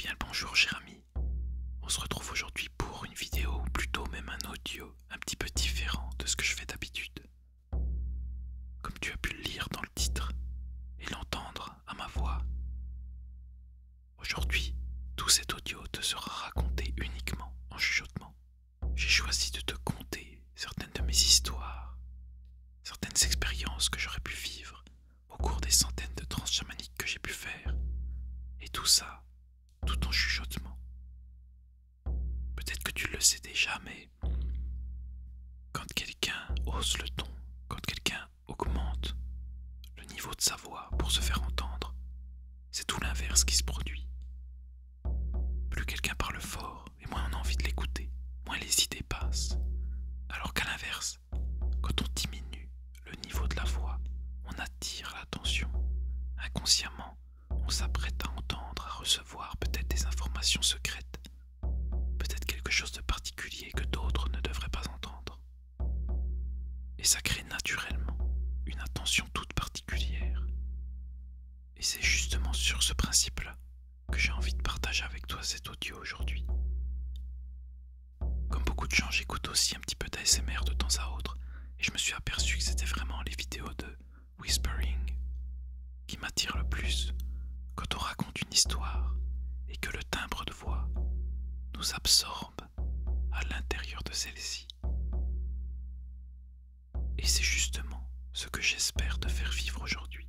Bien le bonjour cher ami, on se retrouve aujourd'hui pour une vidéo ou plutôt même un audio un petit peu différent de ce que je fais d'habitude. Comme tu as pu le lire dans le titre et l'entendre à ma voix, aujourd'hui tout cet audio te sera raconté uniquement en chuchotement. J'ai choisi de te conter certaines de mes histoires, certaines expériences que j'aurais pu vivre au cours des centaines de transes chamaniques que j'ai pu faire, et tout ça tout en chuchotement. Peut-être que tu le sais déjà, mais quand quelqu'un hausse le ton, quand quelqu'un augmente le niveau de sa voix pour se faire entendre, c'est tout l'inverse qui se produit. Plus quelqu'un parle fort, et moins on a envie de l'écouter, moins les idées passent. Alors qu'à l'inverse, quand on diminue le niveau de la voix, on attire l'attention. Inconsciemment, on s'apprête à entendre, à recevoir peut-être des informations secrètes, peut-être quelque chose de particulier que d'autres ne devraient pas entendre. Et ça crée naturellement une attention toute particulière. Et c'est justement sur ce principe-là que j'ai envie de partager avec toi cet audio aujourd'hui. Comme beaucoup de gens, j'écoute aussi un petit peu d'ASMR de temps à autre, et je me suis aperçu que c'était vraiment les vidéos de whispering qui m'attirent le plus quand on raconte une histoire et que le timbre de voix nous absorbe à l'intérieur de celle-ci. Et c'est justement ce que j'espère te faire vivre aujourd'hui.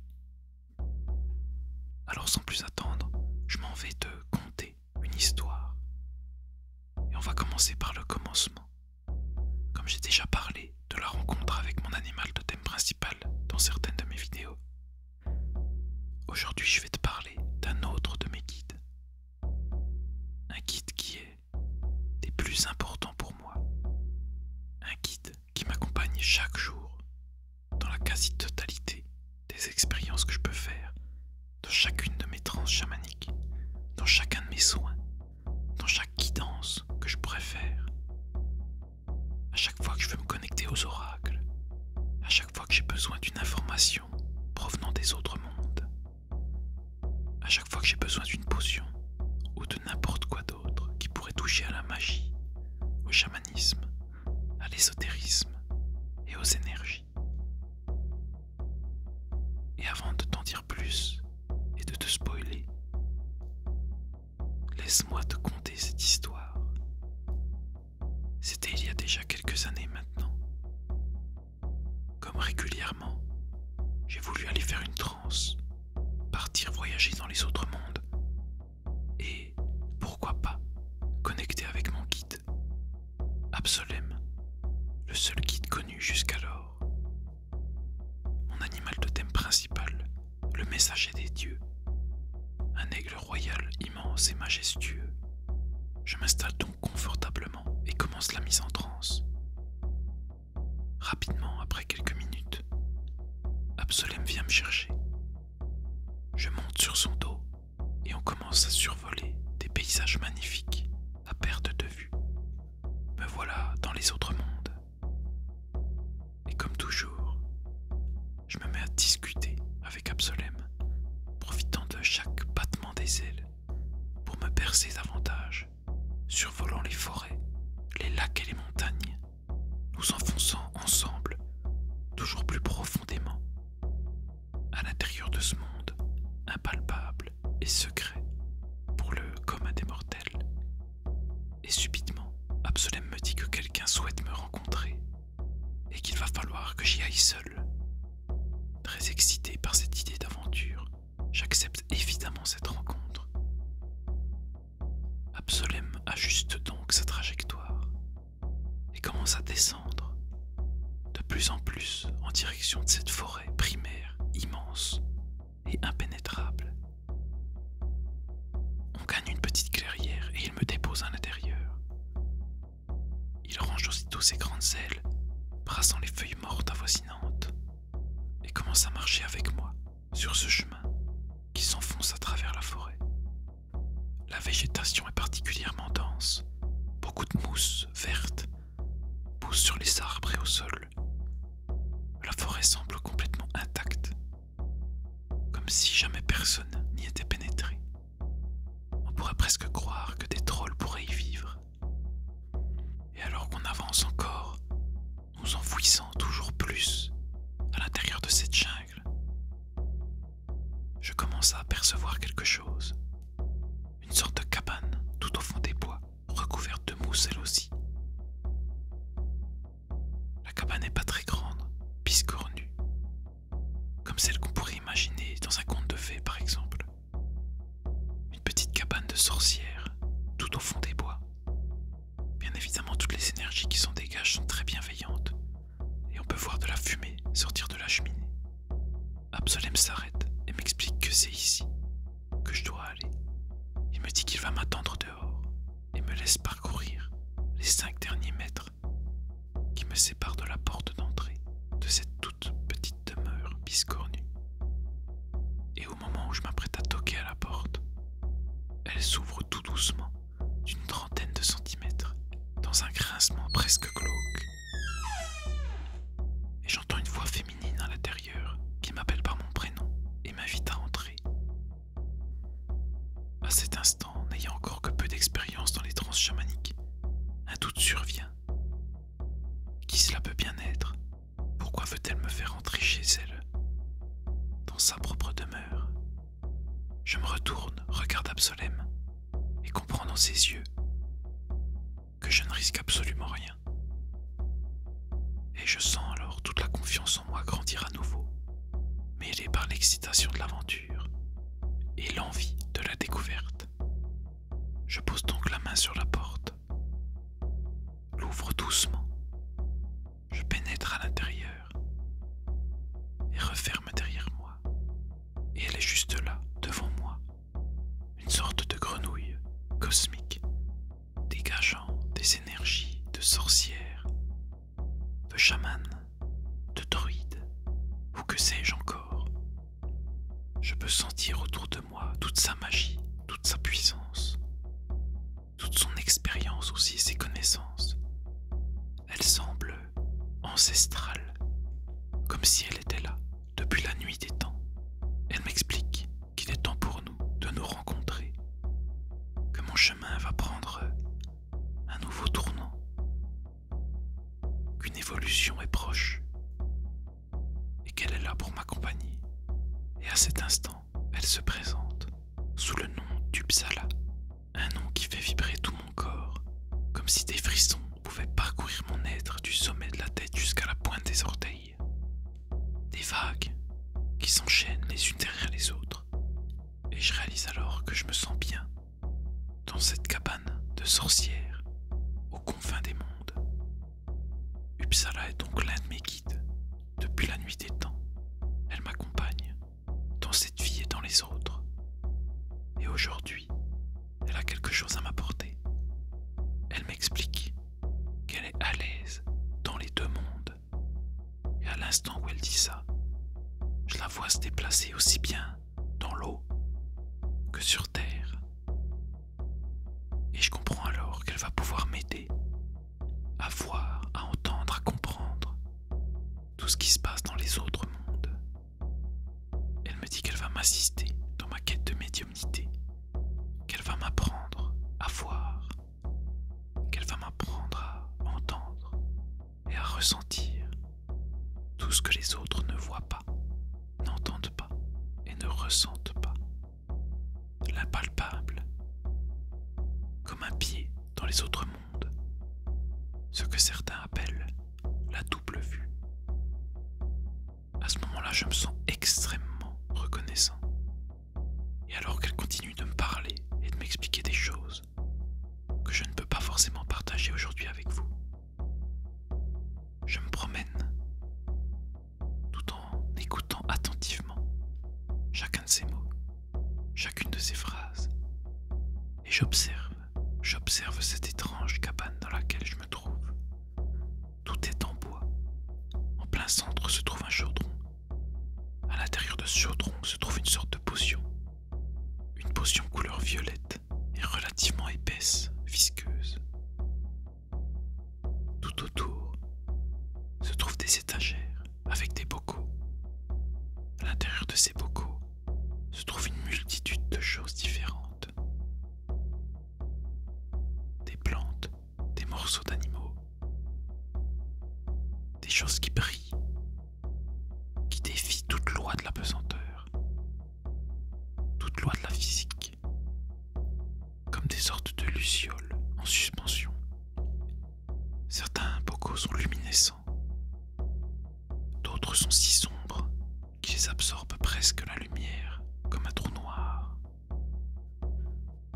Alors sans plus attendre, je m'en vais te conter une histoire. Et on va commencer par le commencement. Comme j'ai déjà parlé de la rencontre avec mon animal totem principal dans certaines de mes vidéos, aujourd'hui je vais te parler d'un autre de mes guides. Un guide qui est des plus importants pour moi. Un guide qui m'accompagne chaque jour dans la quasi-totalité des expériences que je peux faire, dans chacune de mes transes chamaniques, dans chacun de mes soins, dans chaque guidance que je pourrais faire. À chaque fois que je veux me connecter aux oracles, à chaque fois que j'ai besoin d'une information provenant des autres mondes, à chaque fois que j'ai besoin d'une potion ou de n'importe quoi d'autre qui pourrait toucher à la magie, au chamanisme, à l'ésotérisme et aux énergies. Et avant de t'en dire plus et de te spoiler, laisse-moi te conter cette histoire. C'était il y a déjà quelques années maintenant. Comme régulièrement, j'ai voulu aller faire une transe, partir voyager dans les autres mondes et, pourquoi pas, connecter avec mon guide, Absolem, le seul guide connu jusqu'alors. Mon animal totem principal, le messager des dieux, un aigle royal immense et majestueux. Je m'installe donc confortablement et commence la mise en transe. Rapidement, après quelques minutes, Absolem vient me chercher. Je monte sur son dos et on commence à survoler des paysages magnifiques à perte de vue. Me voilà dans les autres mondes. Et comme toujours, je me mets à discuter avec Absolem, profitant de chaque battement des ailes pour me percer davantage, survolant les forêts, les lacs et les montagnes, nous enfonçant ensemble toujours plus profondément à l'intérieur de ce monde impalpable et secret pour le commun des mortels. Et subitement, Absolem me dit que quelqu'un souhaite me rencontrer et qu'il va falloir que j'y aille seul. Très excité par cette idée d'aventure, j'accepte évidemment cette rencontre. Absolem ajuste donc sa trajectoire et commence à descendre de plus en plus en direction de cette forêt primaire immense et impénétrable. On gagne une petite clairière et il me dépose à l'intérieur. Il range aussitôt ses grandes ailes, brassant les feuilles mortes avoisinantes, et commence à marcher avec moi sur ce chemin qui s'enfonce à travers la forêt. La végétation est particulièrement dense, beaucoup de mousse verte pousse sur les arbres et au sol. La forêt semble complètement intacte, comme si jamais personne n'y était pénétré. On pourrait presque presque croire que des trolls pourraient y vivre. Et alors qu'on avance encore, nous enfouissant toujours plus à l'intérieur de cette jungle, je commence à apercevoir quelque chose. Une sorte de cabane tout au fond des bois, recouverte de mousse elle aussi. La cabane n'est pas très grande, biscornue, comme celle qu'on pourrait imaginer dans un conte de fées par exemple. Une petite cabane de sorcière, tout au fond des bois. Bien évidemment, toutes les énergies qui s'en dégagent sont très bienveillantes, et on peut voir de la fumée sortir de la cheminée. Absolem s'arrête et m'explique que c'est ici que je dois aller. Il me dit qu'il va m'attendre dehors et me laisse parcourir les 5 derniers mètres qui me séparent de la porte d'entrée de cette toute petite demeure biscornue. Et au moment où je m'apprête à toquer à la porte, elle s'ouvre tout doucement d'une trentaine de centimètres dans un grincement presque glauque. Et j'entends une voix féminine à l'intérieur qui m'appelle par mon prénom et m'invite à entrer. À cet instant, n'ayant encore que peu d'expérience dans les transes chamaniques, un doute survient. Qui cela peut bien être? Pourquoi veut-elle me faire entrer chez elle, dans sa propre demeure? Je me retourne, regarde Absolem et comprends dans ses yeux que je ne risque absolument rien. Et je sens alors toute la confiance en moi grandir à nouveau, mêlée par l'excitation de l'aventure et l'envie de la découverte. Je pose donc la main sur la porte, l'ouvre doucement, je pénètre à l'intérieur et referme derrière moi. Et elle est juste là, devant moi, une sorte de grenouille cosmique, dégageant des énergies de sorcière, de chamane, de druide, ou que sais-je encore. Je peux sentir autour de moi toute sa magie, toute sa puissance, toute son expérience aussi et ses connaissances. Elle semble ancestrale, comme si elle était là depuis la nuit des temps. Elle m'explique qu'il est temps pour nous de nous rencontrer, que mon chemin va prendre un nouveau tournant, qu'une évolution est proche et qu'elle est là pour m'accompagner. Et à cet instant, elle se présente sous le nom d'Uppsala, un nom qui fait vibrer tout mon corps, comme si des frissons pouvaient parcourir mon être du sommet de la tête jusqu'à la pointe des orteils. Des vagues qui s'enchaînent les unes derrière les autres, et je réalise alors que je me sens bien dans cette cabane de sorcière aux confins des mondes. Uppsala est donc l'un de mes guides depuis la nuit des temps. Elle m'accompagne dans cette vie et dans les autres. Et aujourd'hui, elle a quelque chose à m'apporter. Elle m'explique qu'elle est à l'aise dans les deux mondes. Et à l'instant où elle dit ça, je la vois se déplacer aussi bien dans l'eau que sur terre. Et je comprends alors qu'elle va pouvoir m'aider à voir, à entendre, à comprendre tout ce qui se passe dans les autres mondes. Elle me dit qu'elle va m'assister dans ma quête de médiumnité, qu'elle va m'apprendre à voir, qu'elle va m'apprendre à entendre et à ressentir tout ce que les autres ne voient pas, n'entendent pas et ne ressentent pas. L'impalpable, comme un pied dans les autres mondes, ce que certains appellent la double vue. À ce moment-là, je me sens extrêmement reconnaissant. Et alors qu'elle continue de me parler et de m'expliquer des choses que je ne peux pas forcément partager aujourd'hui avec vous, je me promène tout en écoutant attentivement chacun de ses mots, chacune de ses phrases, et j'observe cette étrange cabane dans laquelle je me trouve. Tout est en bois. En plein centre se trouve un chaudron. À l'intérieur de ce chaudron se trouve une sorte de potion. Une potion couleur violette et relativement épaisse, visqueuse. Tout autour se trouvent des étagères avec des bocaux. À l'intérieur de ces bocaux se trouve une multitude de choses différentes. morceaux d'animaux, des choses qui brillent, qui défient toute loi de la pesanteur, toute loi de la physique, comme des sortes de lucioles en suspension. Certains bocaux sont luminescents, d'autres sont si sombres qu'ils absorbent presque la lumière comme un trou noir.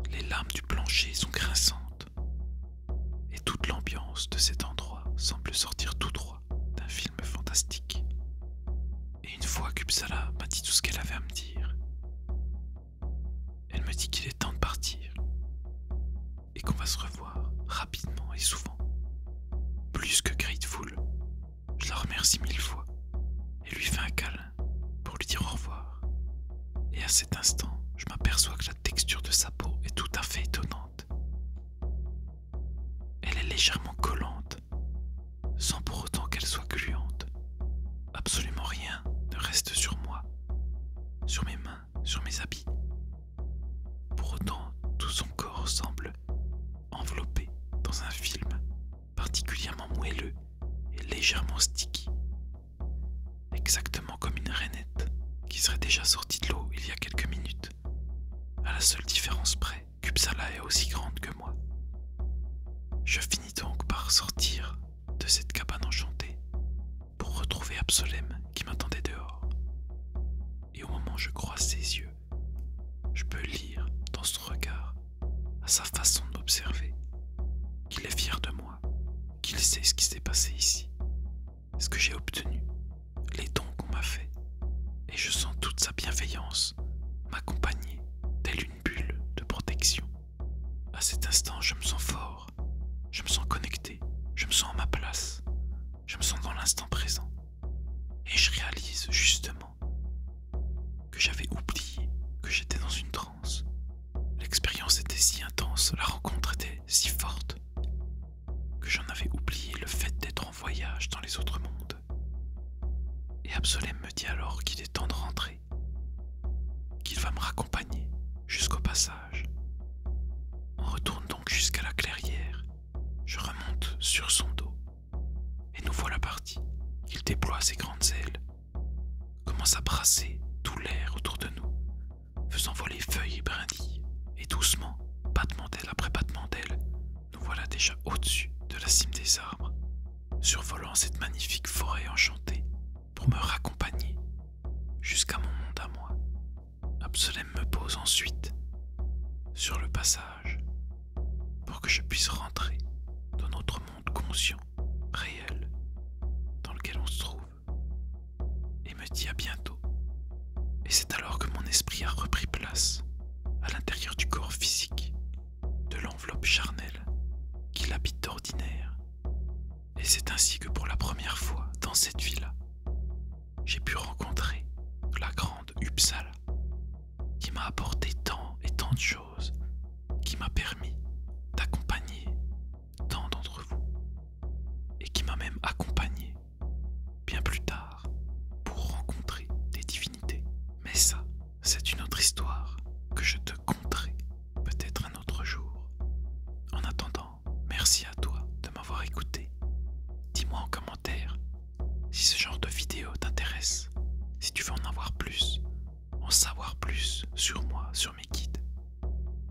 Les lames du plancher sont grinçantes et toute l'ambiance de cet endroit semble sortir tout droit d'un film fantastique. Et une fois qu'Uppsala m'a dit tout ce qu'elle avait à me dire, elle me dit qu'il est temps de partir et qu'on va se revoir rapidement et souvent. Plus que grateful, je la remercie 1000 fois et lui fais un câlin pour lui dire au revoir. Et à cet instant, je m'aperçois que la texture de sa peau est tout à fait étonnante. Elle est légèrement collante, sans pour autant qu'elle soit gluante. Absolument rien ne reste sur moi, sur mes mains, sur mes habits. Pour autant, tout son corps semble enveloppé dans un film particulièrement moelleux et légèrement sticky. Exactement comme une rainette qui serait déjà sortie de l'eau il y a quelques minutes, à la seule différence près qu'Uppsala est aussi grande que moi. Je finis donc par sortir de cette cabane enchantée pour retrouver Absolem qui m'attendait dehors. Et au moment où je croise ses yeux, je peux lire dans son regard, à sa façon de m'observer, qu'il est fier de moi, qu'il sait ce qui s'est passé ici, ce que j'ai obtenu, les dons qu'on m'a faits, et je sens toute sa bienveillance m'accompagner telle une bulle de protection. À cet instant, je me sens fort, je me sens connecté, je me sens à ma place, je me sens dans l'instant présent, et je réalise justement que j'avais oublié que j'étais dans une transe. L'expérience était si intense, la rencontre était si forte, que j'en avais oublié le fait d'être en voyage dans les autres mondes. Et Absolem me dit alors qu'il est temps de rentrer, qu'il va me raccompagner jusqu'au passage. On retourne donc jusqu'à la clairière, je remonte sur son dos, et nous voilà partis. Il déploie ses grandes ailes, commence à brasser tout l'air autour de nous, faisant voler feuilles et brindilles, et doucement, battement d'aile après battement d'aile, nous voilà déjà au-dessus de la cime des arbres, survolant cette magnifique forêt enchantée pour me raccompagner jusqu'à mon monde à moi. Absolem me pose ensuite sur le passage pour que je puisse rentrer dans notre monde conscient, réel, dans lequel on se trouve, et me dit à bientôt. Et c'est alors que mon esprit a repris place à l'intérieur du corps physique, de l'enveloppe charnelle qui l'habite d'ordinaire. Et c'est ainsi que pour la première fois dans cette vie-là, j'ai pu rencontrer la grande Uppsala, qui m'a apporté tant et tant de choses, qui m'a permis d'accompagner tant d'entre vous, et qui m'a même accompagné bien plus tard pour rencontrer des divinités. Mais ça, c'est une autre histoire que je te conterai peut-être un autre jour. En attendant, merci à toi de m'avoir écouté. Dis-moi en commentaire si ce genre de vidéo t'intéresse, si tu veux en avoir plus, en savoir plus sur moi, sur mes guides,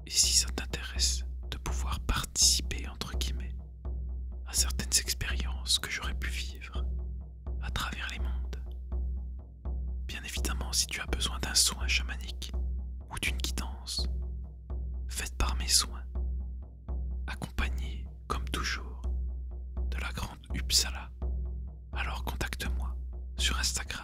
et si ça t'intéresse de pouvoir participer entre guillemets à certaines expériences que j'aurais pu vivre à travers les mondes. Bien évidemment, si tu as besoin d'un soin chamanique ou d'une guidance faite par mes soins, accompagné comme toujours de la grande Uppsala, alors contacte-moi sur Instagram.